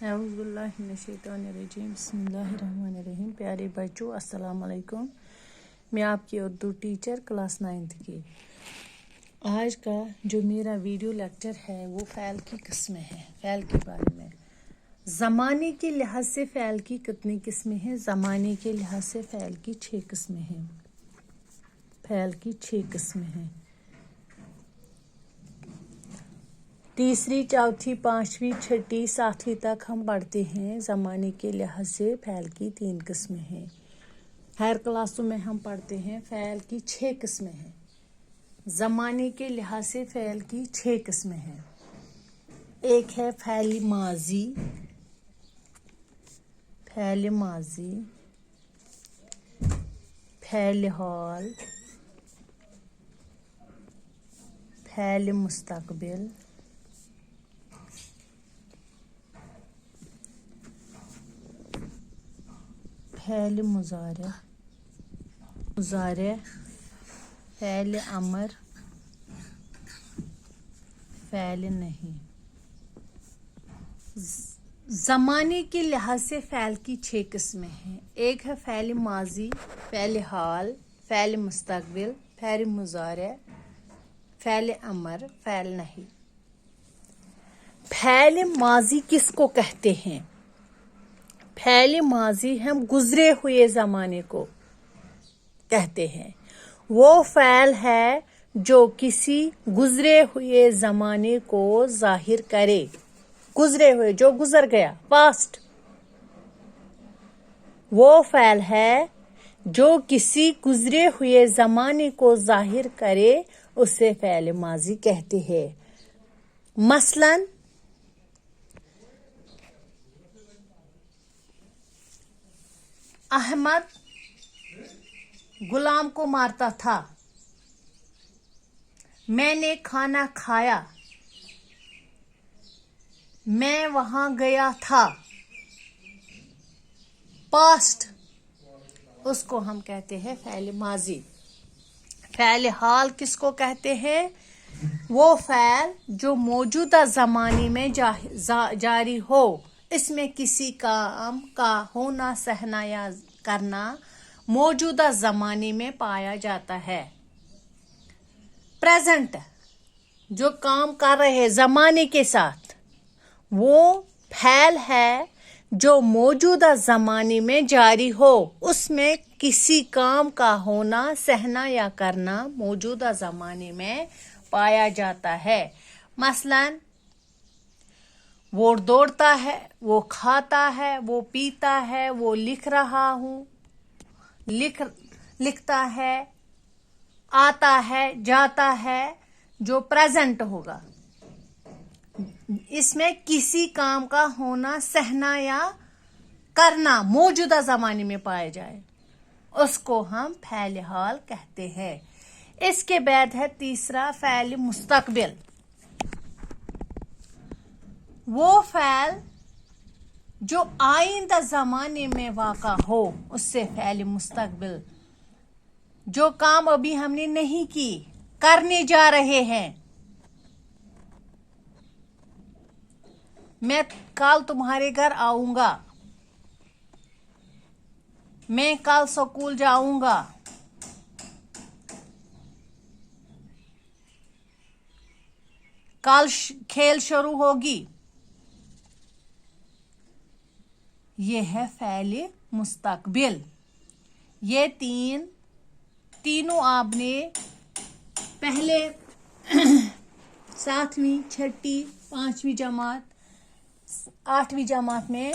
اعوذ باللہ من الشیطان الرجیم بسم اللہ الرحمن الرحیم۔ پیارے بچوں السلام علیکم، میں آپ کی اردو ٹیچر کلاس 9 کی۔ آج کا جو میرا ویڈیو لیکچر ہے وہ فعل کی قسمیں ہیں، فعل کے بارے میں۔ زمانے کے لحاظ سے فعل کی کتنی قسمیں ہیں؟ زمانے کے لحاظ سے فعل کی 6 قسمیں ہیں، فعل کی 6 قسمیں ہیں۔ تیسری، چوتھی، پانچویں، چھٹی، ساتویں تک ہم پڑھتے ہیں۔ زمانے کے لحاظ سے فعل کی 3 قسمیں ہیں۔ ہر کلاسوں میں ہم پڑھتے ہیں فعل کی 6 قسمیں ہیں۔ زمانے کے لحاظ سے فعل کی 6 قسمیں ہیں۔ ایک ہے فعل ماضی، فعل ماضی، فعل حال، فعل مستقبل، فعل مضارع، فعل امر، فعل نہیں۔ زمانے کے لحاظ سے فعل کی 6 قسمیں ہیں۔ ایک ہے فعل ماضی، فعل حال، فعل مستقبل، فعل مضارع، فعل امر، فعل نہیں۔ فعل ماضی کس کو کہتے ہیں؟ فعل ماضی ہم گزرے ہوئے زمانے کو کہتے ہیں۔ وہ فعل ہے جو کسی گزرے ہوئے زمانے کو ظاہر کرے، گزرے ہوئے جو گزر گیا، پاسٹ۔ وہ فعل ہے جو کسی گزرے ہوئے زمانے کو ظاہر کرے، اسے فعل ماضی کہتے ہیں۔ مثلاً احمد غلام کو مارتا تھا، میں نے کھانا کھایا، میں وہاں گیا تھا، پاسٹ، اس کو ہم کہتے ہیں فعل ماضی۔ فعل حال کس کو کہتے ہیں؟ وہ فعل جو موجودہ زمانے میں جاری ہو، اس میں کسی کام کا ہونا، سہنا یا کرنا موجودہ زمانے میں پایا جاتا ہے۔ پریزنٹ، جو کام کر رہے زمانے کے ساتھ، وہ فعل ہے جو موجودہ زمانے میں جاری ہو، اس میں کسی کام کا ہونا، سہنا یا کرنا موجودہ زمانے میں پایا جاتا ہے۔ مثلاً وہ دوڑتا ہے، وہ کھاتا ہے، وہ پیتا ہے، وہ لکھ رہا ہوں، لکھتا ہے، آتا ہے، جاتا ہے، جو پریزنٹ ہوگا، اس میں کسی کام کا ہونا، سہنا یا کرنا موجودہ زمانے میں پایا جائے، اس کو ہم فعل حال کہتے ہیں۔ اس کے بعد ہے تیسرا فعل مستقبل۔ وہ فعل جو آئندہ زمانے میں واقع ہو، اس سے فعل مستقبل۔ جو کام ابھی ہم نے نہیں کی، کرنے جا رہے ہیں۔ میں کل تمہارے گھر آؤں گا، میں کل سکول جاؤں گا، کل کھیل شروع ہوگی۔ یہ ہے فعل مستقبل۔ یہ تینوں آپ نے پہلے 7ویں، چھٹی، 5ویں جماعت، 8ویں جماعت میں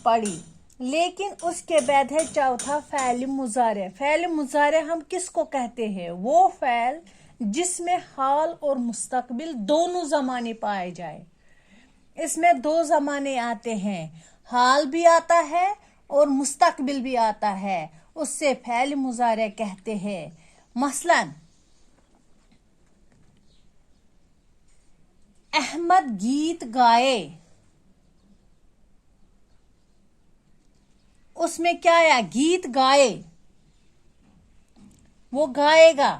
پڑھی۔ لیکن اس کے بعد ہے چوتھا فعل مضارع۔ فعل مضارع ہم کس کو کہتے ہیں؟ وہ فعل جس میں حال اور مستقبل دونوں زمانے پائے جائے۔ اس میں 2 زمانے آتے ہیں، حال بھی آتا ہے اور مستقبل بھی آتا ہے، اس سے فعل مضارع کہتے ہیں۔ مثلاً احمد گیت گائے، اس میں کیا ہے؟ گیت گائے، وہ گائے گا۔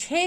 6